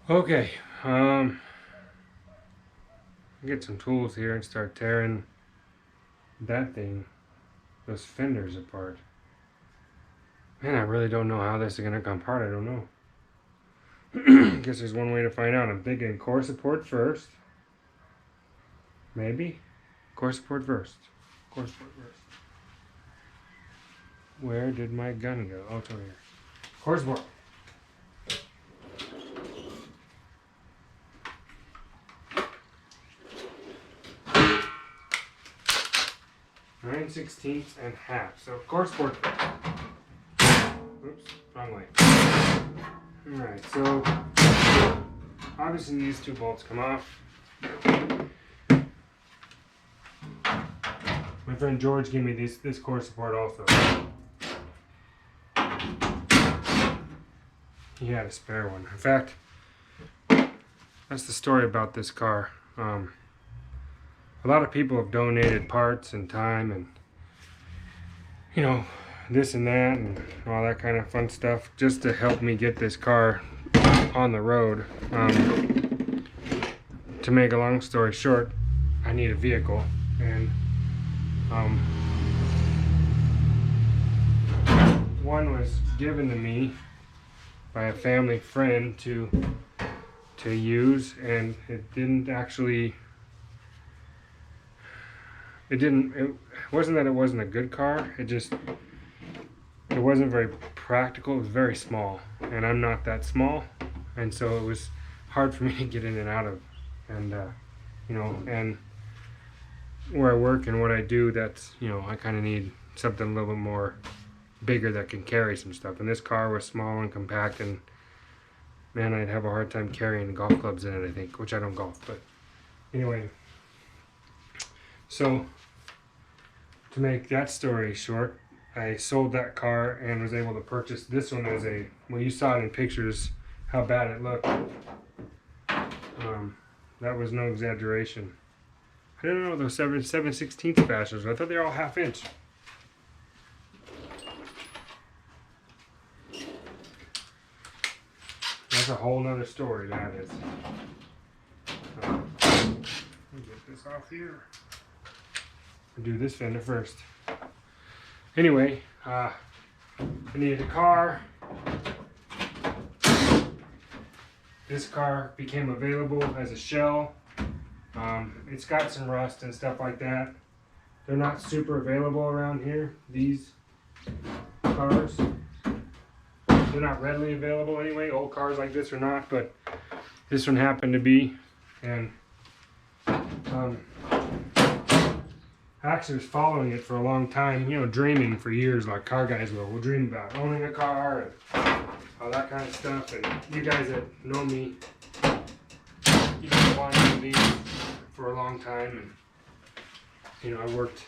Okay, get some tools here and start tearing that thing, those fenders apart. Man, I really don't know how this is gonna come apart. I don't know. Guess there's one way to find out. I'm thinking core support first. Maybe? Core support first. Core support first. Where did my gun go? Oh, it's over here. Core support. 9/16 and half. So core support. Oops, wrong way. Alright, so obviously these two bolts come off. My friend George gave me this core support also. He had a spare one. In fact, that's the story about this car. A lot of people have donated parts and time and, you know, this and that and all that kind of fun stuff just to help me get this car on the road. To make a long story short, I need a vehicle, and one was given to me by a family friend to use, and it wasn't that it wasn't a good car, it wasn't very practical. It was very small, and I'm not that small, and so it was hard for me to get in and out of, and you know, and where I work and what I do, that's, you know, I kind of need something a little bit more bigger that can carry some stuff, and this car was small and compact, and man, I'd have a hard time carrying golf clubs in it, I think, which I don't golf, but anyway. So to make that story short, I sold that car and was able to purchase this one as a, well, you saw it in pictures how bad it looked. That was no exaggeration. I don't know those 7/16 bashers. I thought they were all 1/2 inch. That's a whole nother story, that is. Let me get this off here. I'll do this fender first. Anyway, I needed a car. This car became available as a shell. It's got some rust and stuff like that. They're not super available around here, these cars. They're not readily available anyway. Old cars like this are not, but this one happened to be. And I actually was following it for a long time, you know, dreaming for years like car guys will. We'll dream about owning a car and all that kind of stuff. And you guys that know me, you know, wanted these for a long time, and you know, I worked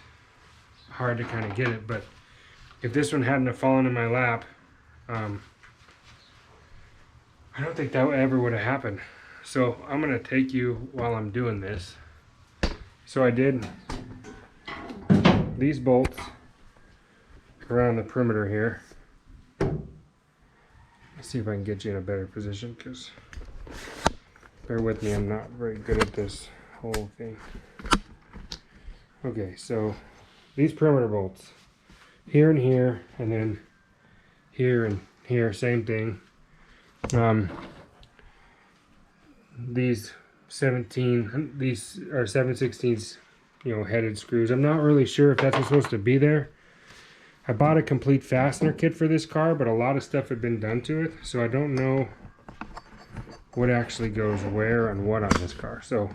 hard to kind of get it. But if this one hadn't have fallen in my lap, I don't think that ever would have happened. So I'm gonna take you while I'm doing this. So I did these bolts around the perimeter here. Let's see if I can get you in a better position, because bear with me, I'm not very good at this whole thing. Okay, so these perimeter bolts, here and here, and then here and here, same thing. These are 7/16, you know, headed screws. I'm not really sure if that's what's supposed to be there. I bought a complete fastener kit for this car, but a lot of stuff had been done to it, so I don't know what actually goes where and what on this car. So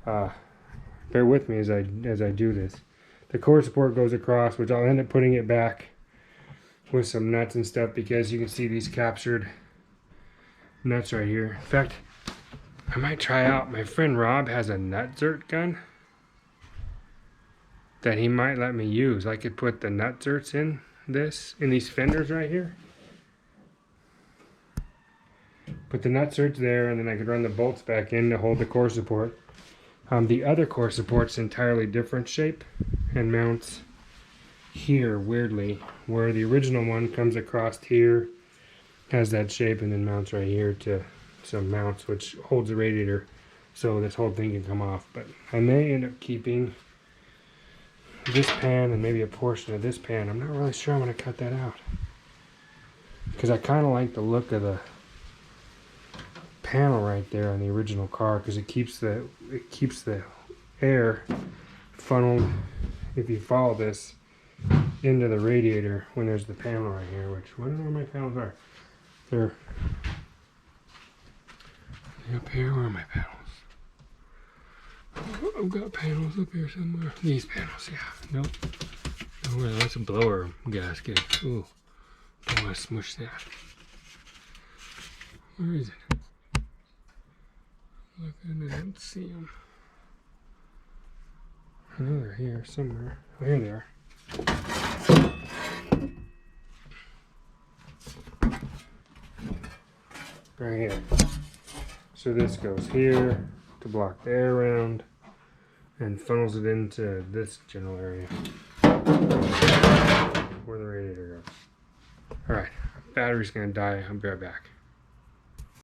bear with me as I do this. The core support goes across, which I'll end up putting it back with some nuts and stuff, because you can see these captured nuts right here. In fact, I might try out, my friend Rob has a nut zert gun that he might let me use. I could put the nut zerts in these fenders right here. Put the nut zerts there, and then I could run the bolts back in to hold the core support. The other core support's entirely different shape and mounts here weirdly, where the original one comes across here, has that shape, and then mounts right here to some mounts which holds the radiator so this whole thing can come off. But I may end up keeping this pan and maybe a portion of this pan. I'm not really sure I'm going to cut that out, because I kind of like the look of the panel right there on the original car, because it keeps the air funneled, if you follow this, into the radiator when there's the panel right here, which I don't know where my panels are. They're up here. Where are my panels? Oh, I've got panels up here somewhere. These panels, yeah. Nope. Oh, that's a blower gasket. Ooh. Don't want to smush that. Where is it? Look, I don't see them. I know they're here somewhere. Oh, here they are. Right here. So this goes here to block the air around and funnels it into this general area where the radiator goes. Alright, battery's gonna die. I'll be right back.